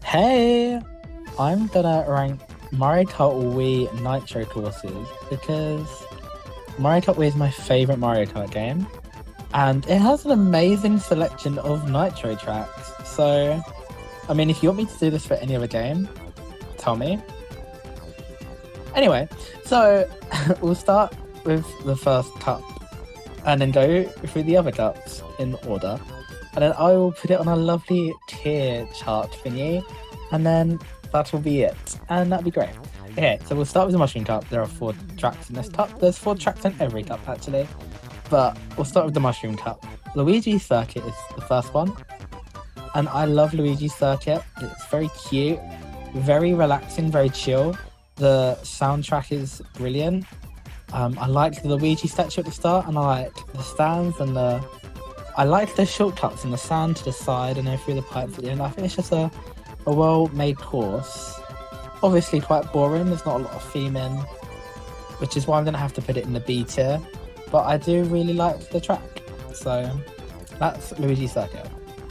Hey, I'm gonna rank Mario Kart Wii Nitro courses because Mario Kart Wii is my favorite Mario Kart game, and it has an amazing selection of Nitro tracks. So, I mean, if you want me to do this for any other game, tell me. Anyway, so we'll start with the first cup and then go through the other cups in order. And then I will put it on a lovely tier chart thingy, and then that will be it. And that'll be great. Okay, so we'll start with the Mushroom Cup. There are 4 tracks in this cup. There's 4 tracks in every cup, actually. But we'll start with the Mushroom Cup. Luigi Circuit is the first one. And I love Luigi Circuit. It's very cute, very relaxing, very chill. The soundtrack is brilliant. I like the Luigi statue at the start, and I like the stands and I like the shortcuts and the sand to the side and then through the pipes at the end. I think it's just a well-made course. Obviously quite boring, there's not a lot of theming, which is why I'm going to have to put it in the B tier. But I do really like the track, so that's Luigi Circuit.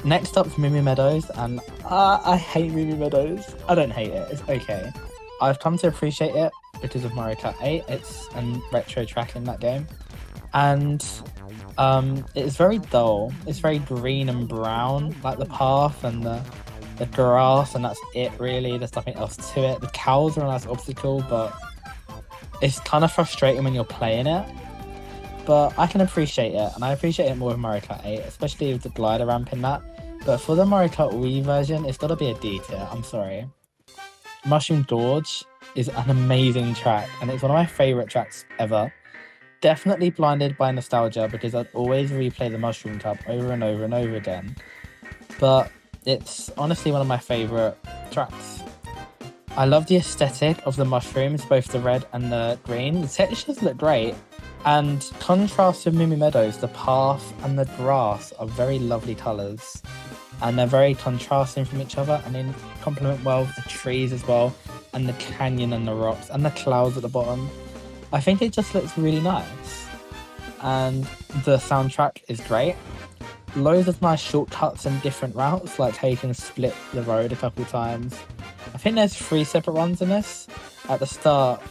Next up is Moo Moo Meadows, and I hate Moo Moo Meadows. I don't hate it, it's okay. I've come to appreciate it because of Mario Kart 8, it's a retro track in that game. And it's very dull. It's very green and brown, like the path and the grass, and that's it really. There's nothing else to it. The cows are a nice obstacle, but it's kind of frustrating when you're playing it. But I can appreciate it, and I appreciate it more with Mario Kart 8, especially with the glider ramp in that. But for the Mario Kart Wii version, it's gotta be a D tier, I'm sorry. Mushroom Gorge is an amazing track, and it's one of my favourite tracks ever. Definitely blinded by nostalgia because I'd always replay the Mushroom Cup over and over and over again. But it's honestly one of my favourite tracks. I love the aesthetic of the mushrooms, both the red and the green. The textures look great. And contrast with Moo Moo Meadows, the path and the grass are very lovely colours. And they're very contrasting from each other, and they complement well with the trees as well, and the canyon and the rocks and the clouds at the bottom. I think it just looks really nice, and the soundtrack is great. Loads of nice shortcuts and different routes, like how you can split the road a couple times. I think there's 3 separate ones in this, at the start,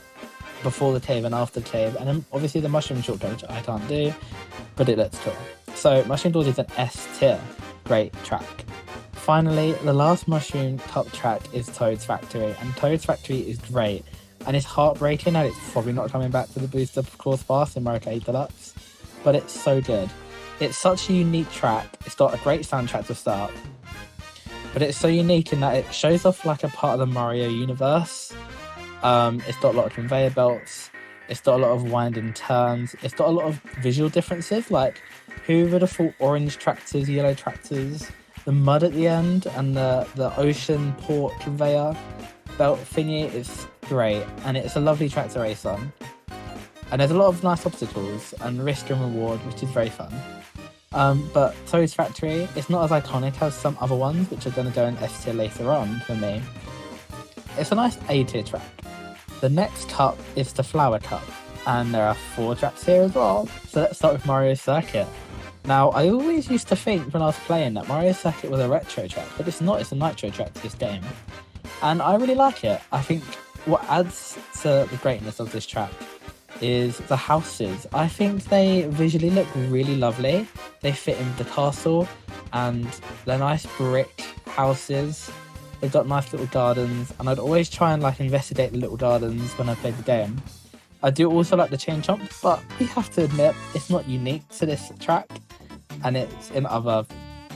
before the cave and after the cave, and then obviously the mushroom shortcut, which I can't do, but it looks cool. So Mushroom Doors is an S tier, great track. Finally, the last Mushroom Cup track is Toad's Factory, and Toad's Factory is great. And it's heartbreaking that it's probably not coming back to the booster course pass in Mario Kart 8 Deluxe, but it's so good. It's such a unique track. It's got a great soundtrack to start, but it's so unique in that it shows off like a part of the Mario universe. It's got a lot of conveyor belts. It's got a lot of winding turns. It's got a lot of visual differences. Like, who would have thought orange tractors, yellow tractors, the mud at the end, and the ocean port conveyor belt thingy is great, and it's a lovely track to race on. And there's a lot of nice obstacles and risk and reward, which is very fun. But Toad's Factory, it's not as iconic as some other ones, which are going to go in S tier later on for me. It's a nice A tier track. The next cup is the Flower Cup, and there are 4 tracks here as well. So let's start with Mario Circuit. Now, I always used to think when I was playing that Mario Circuit was a retro track, but it's not, it's a Nitro track to this game. And I really like it. I think what adds to the greatness of this track is the houses. I think they visually look really lovely. They fit in the castle, and they're nice brick houses. They've got nice little gardens, and I'd always try and like investigate the little gardens when I played the game. I do also like the chain chomp, but we have to admit it's not unique to this track, and it's in other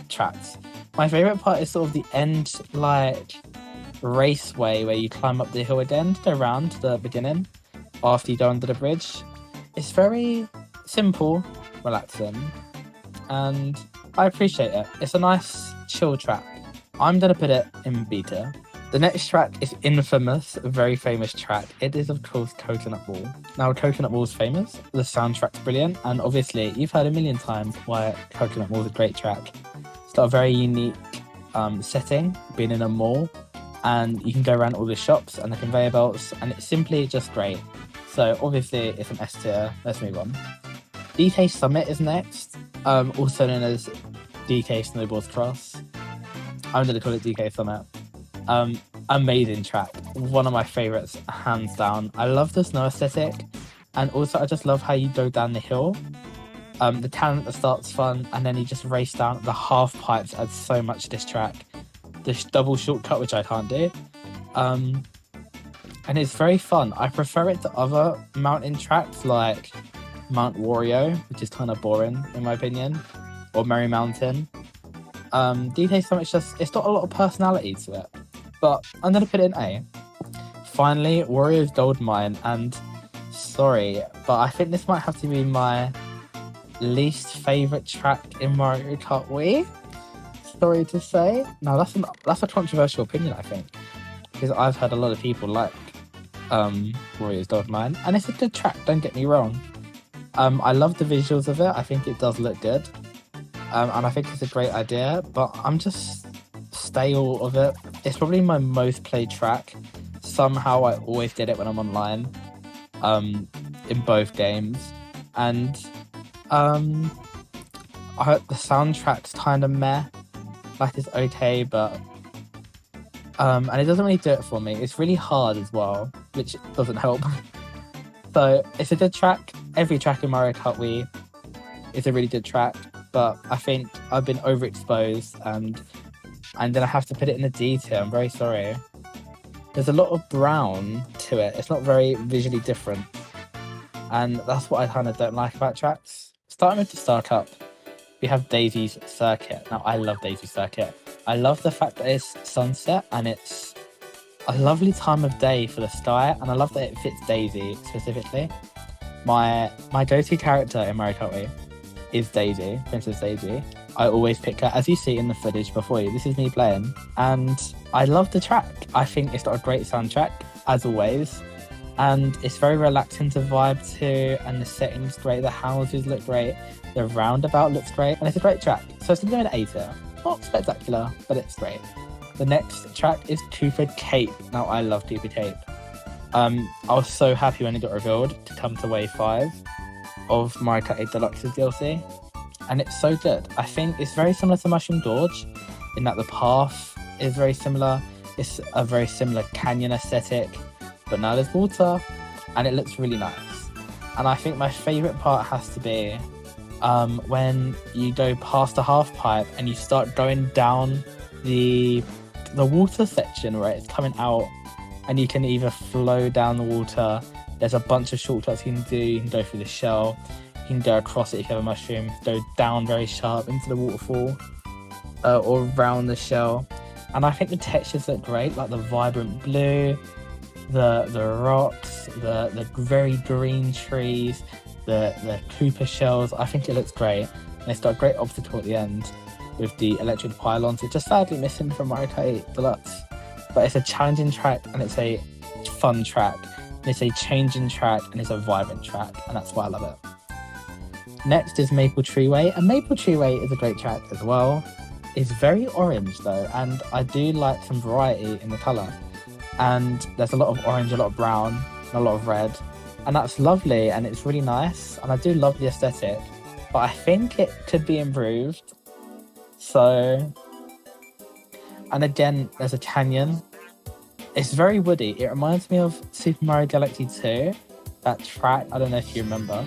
tracks. My favourite part is sort of the end, like, raceway where you climb up the hill again to go around to the beginning after you go under the bridge. It's very simple, relaxing, and I appreciate it. It's a nice chill track. I'm gonna put it in B tier. The next track is infamous, a very famous track. It is of course Coconut Ball. Now Coconut Ball is famous, the soundtrack's brilliant, and obviously you've heard a million times why Coconut Ball is a great track. It's got a very unique setting, being in a mall, and you can go around all the shops and the conveyor belts, and it's simply just great. So obviously it's an S tier. Let's move on. DK Summit is next, also known as DK Snowboards Cross. I'm going to call it DK Summit. Amazing track. One of my favorites, hands down. I love the snow aesthetic, and also I just love how you go down the hill. The cannon at the start's fun, and then you just race down. The half pipes add so much to this track. The double shortcut, which I can't do. And it's very fun. I prefer it to other mountain tracks like Mount Wario, which is kind of boring in my opinion, or Merry Mountain. DK Summit, it's got a lot of personality to it, but I'm gonna put it in A. Finally, Wario's Gold Mine, and sorry, but I think this might have to be my least favorite track in Mario Kart Wii. Sorry to say. No, that's a controversial opinion, I think, because I've heard a lot of people like Wario's Gold Mine, and it's a good track, don't get me wrong. I love the visuals of it. I think it does look good, and I think it's a great idea, but I'm just stale of it. It's probably my most played track. Somehow I always get it when I'm online, in both games, and the soundtrack's kind of meh. Like, it's okay, but and it doesn't really do it for me. It's really hard as well, which doesn't help. So it's a good track. Every track in Mario Kart Wii is a really good track, but I think I've been overexposed, and I'm gonna have to put it in the D tier. I'm very sorry. There's a lot of brown to it. It's not very visually different, and that's what I kind of don't like about tracks. Starting with the Star Cup, we have Daisy's Circuit. Now, I love Daisy's Circuit. I love the fact that it's sunset, and it's a lovely time of day for the sky, and I love that it fits Daisy specifically. My go-to character in Mario Kart Wii is Daisy, Princess Daisy. I always pick her, as you see in the footage before you. This is me playing, and I love the track. I think it's got a great soundtrack, as always, and it's very relaxing to vibe to, and the setting's great, the houses look great, the roundabout looks great, and it's a great track. So it's going to be an A tier. Not spectacular, but it's great. The next track is Koopa Cape. Now, I love Koopa Cape. I was so happy when it got revealed to come to Wave 5 of Mario Kart 8 Deluxe's DLC, and it's so good. I think it's very similar to Mushroom Gorge in that the path is very similar. It's a very similar canyon aesthetic, but now there's water, and it looks really nice. And I think my favourite part has to be when you go past the half pipe and you start going down the water section where it's coming out, and you can either flow down the water. There's a bunch of shortcuts you can do. You can go through the shell, you can go across it if you have a mushroom, go down very sharp into the waterfall, or around the shell. And I think the textures look great, like the vibrant blue, the rocks, the very green trees, the Koopa shells. I think it looks great, and it's got a great obstacle at the end with the electric pylons, which are sadly missing from Mario Kart 8 Deluxe. But it's a challenging track, and it's a fun track, and it's a changing track, and it's a vibrant track, and that's why I love it. Next is Maple Treeway, and Maple Treeway is a great track as well. It's very orange though, and I do like some variety in the colour. And there's a lot of orange, a lot of brown, and a lot of red, and that's lovely, and it's really nice, and I do love the aesthetic, but I think it could be improved. So, and again, there's a canyon. It's very woody. It reminds me of Super Mario Galaxy 2, that track. I don't know if you remember.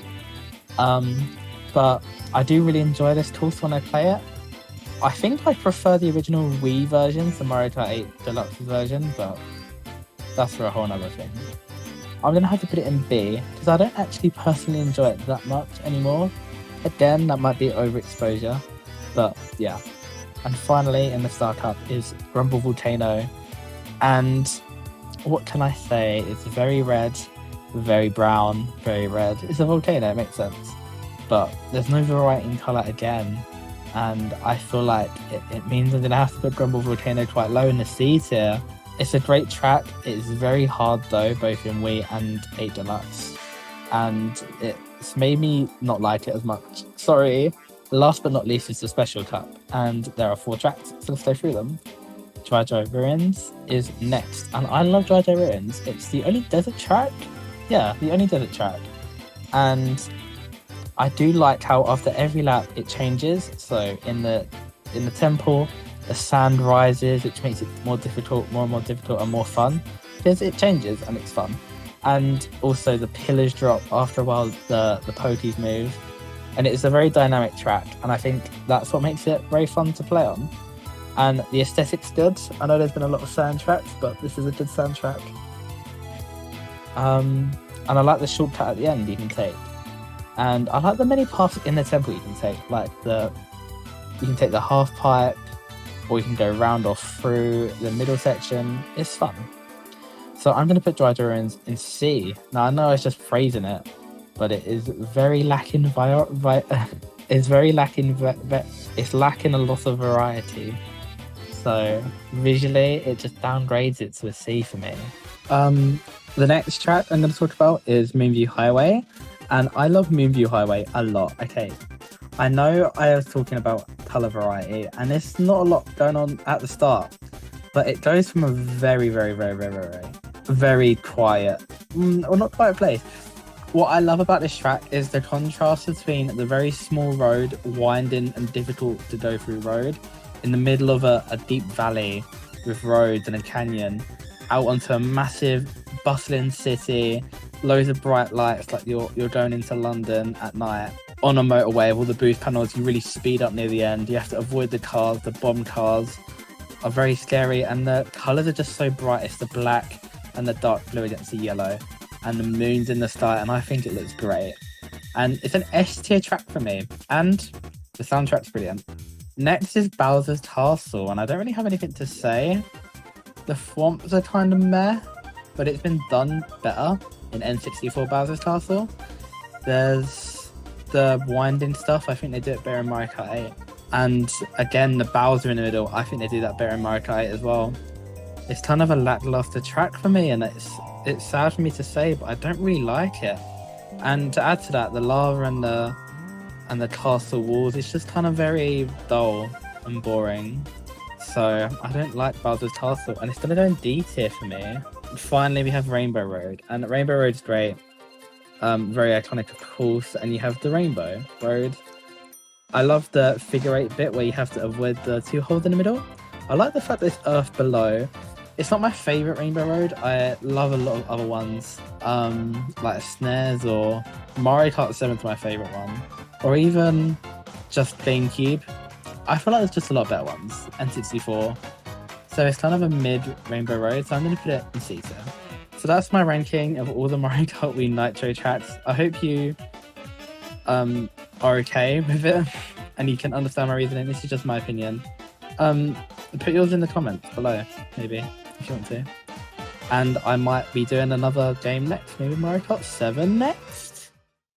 But I do really enjoy this course when I play it. I think I prefer the original Wii version to Mario Kart 8 Deluxe version, but that's for a whole nother thing. I'm going to have to put it in B, because I don't actually personally enjoy it that much anymore. Again, that might be overexposure, but yeah. And finally, in the Star Cup is Grumble Volcano. And what can I say? It's very red, very brown, very red. It's a volcano, it makes sense. But there's no variety in colour again. And I feel like it means I'm going to have to put Grumble Volcano quite low in the C tier. It's a great track. It's very hard though, both in Wii and 8 Deluxe. And it's made me not like it as much. Sorry. Last but not least is the Special Cup. And there are 4 tracks, so let's go through them. Dry Dry Ruins is next. And I love Dry Dry Ruins. It's the only desert track. Yeah, the only desert track. And I do like how after every lap it changes. So in the temple, The sand rises, which makes it more difficult, more and more difficult and more fun because it changes and it's fun. And also the pillars drop after a while, the pokies move, and it's a very dynamic track, and I think that's what makes it very fun to play on. And the aesthetic's good. I know there's been a lot of sand tracks, but this is a good sand track. And I like the shortcut at the end you can take. And I like the many paths in the temple you can take, like you can take the half pipe, or you can go round or through the middle section. It's fun. So I'm going to put Dry Ruins in C. Now I know I was just phrasing it, but it is very lacking it's lacking a lot of variety. So visually, it just downgrades it to a C for me. The next track I'm going to talk about is Moonview Highway, and I love Moonview Highway a lot. Okay, I know I was talking about color variety, and there's not a lot going on at the start, but it goes from a very, very, very, very, very, very quiet, or not quiet place. What I love about this track is the contrast between the very small road, winding and difficult to go through road, in the middle of a deep valley with roads and a canyon, out onto a massive bustling city, loads of bright lights like you're going into London at night, on a motorway with all the boost panels. You really speed up near the end. You have to avoid the cars. The bomb cars are very scary, and the colours are just so bright. It's the black and the dark blue against the yellow, and the moon's in the sky, and I think it looks great. And it's an S tier track for me, and the soundtrack's brilliant. Next is Bowser's Castle, and I don't really have anything to say. The swamps are kind of meh, but it's been done better in N64 Bowser's Castle. There's the winding stuff, I think they do it better in Mario Kart 8. And again, the Bowser in the middle, I think they do that better in Mario Kart 8 as well. It's kind of a lackluster track for me, and it's sad for me to say, but I don't really like it. And to add to that, the lava and the castle walls, it's just kind of very dull and boring. So I don't like Bowser's Castle, and it's gonna go in D tier for me. Finally, we have Rainbow Road, and Rainbow Road is great. Very iconic, of course, and you have the Rainbow Road. I love the figure 8 bit where you have to avoid the 2 holes in the middle. I like the fact that it's earth below. It's not my favourite Rainbow Road. I love a lot of other ones, like Snares or Mario Kart 7's my favourite one, or even just GameCube. I feel like there's just a lot better ones, N64. So it's kind of a mid Rainbow Road, so I'm going to put it in C tier. So that's my ranking of all the Mario Kart Wii Nitro tracks. I hope you are okay with it and you can understand my reasoning. This is just my opinion. Put yours in the comments below, maybe, if you want to. And I might be doing another game next, maybe Mario Kart 7 next.